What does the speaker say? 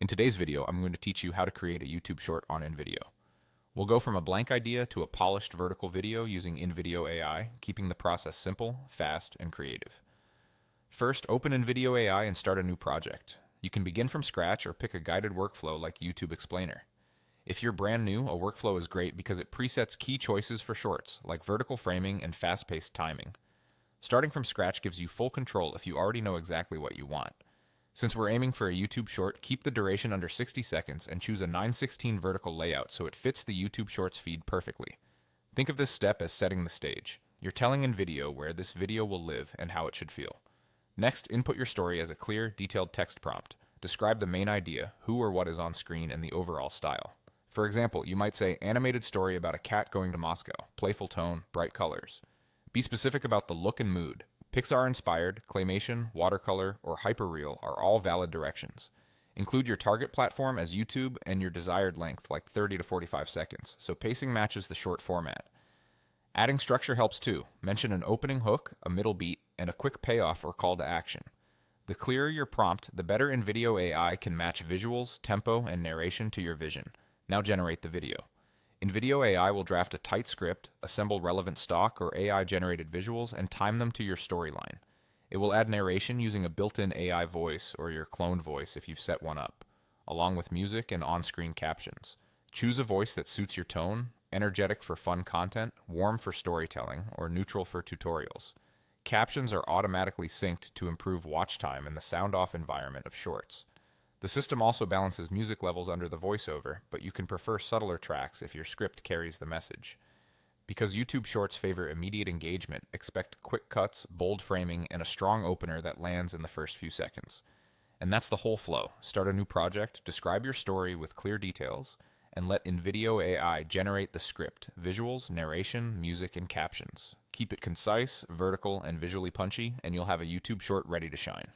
In today's video, I'm going to teach you how to create a YouTube short on InVideo. We'll go from a blank idea to a polished vertical video using InVideo AI, keeping the process simple, fast, and creative. First, open InVideo AI and start a new project. You can begin from scratch or pick a guided workflow like YouTube Explainer. If you're brand new, a workflow is great because it presets key choices for shorts, like vertical framing and fast-paced timing. Starting from scratch gives you full control if you already know exactly what you want. Since we're aiming for a YouTube short, keep the duration under 60 seconds and choose a 9:16 vertical layout so it fits the YouTube Shorts feed perfectly. Think of this step as setting the stage. You're telling InVideo where this video will live and how it should feel. Next, input your story as a clear, detailed text prompt. Describe the main idea, who or what is on screen, and the overall style. For example, you might say, animated story about a cat going to Moscow, playful tone, bright colors. Be specific about the look and mood. Pixar-inspired, claymation, watercolor, or hyperreal are all valid directions. Include your target platform as YouTube and your desired length, like 30 to 45 seconds, so pacing matches the short format. Adding structure helps too. Mention an opening hook, a middle beat, and a quick payoff or call to action. The clearer your prompt, the better InVideo AI can match visuals, tempo, and narration to your vision. Now generate the video. InVideo AI will draft a tight script, assemble relevant stock or AI-generated visuals, and time them to your storyline. It will add narration using a built-in AI voice or your cloned voice if you've set one up, along with music and on-screen captions. Choose a voice that suits your tone, energetic for fun content, warm for storytelling, or neutral for tutorials. Captions are automatically synced to improve watch time in the sound-off environment of shorts. The system also balances music levels under the voiceover, but you can prefer subtler tracks if your script carries the message. Because YouTube Shorts favor immediate engagement, expect quick cuts, bold framing, and a strong opener that lands in the first few seconds. And that's the whole flow. Start a new project, describe your story with clear details, and let InVideo AI generate the script, visuals, narration, music, and captions. Keep it concise, vertical, and visually punchy, and you'll have a YouTube short ready to shine.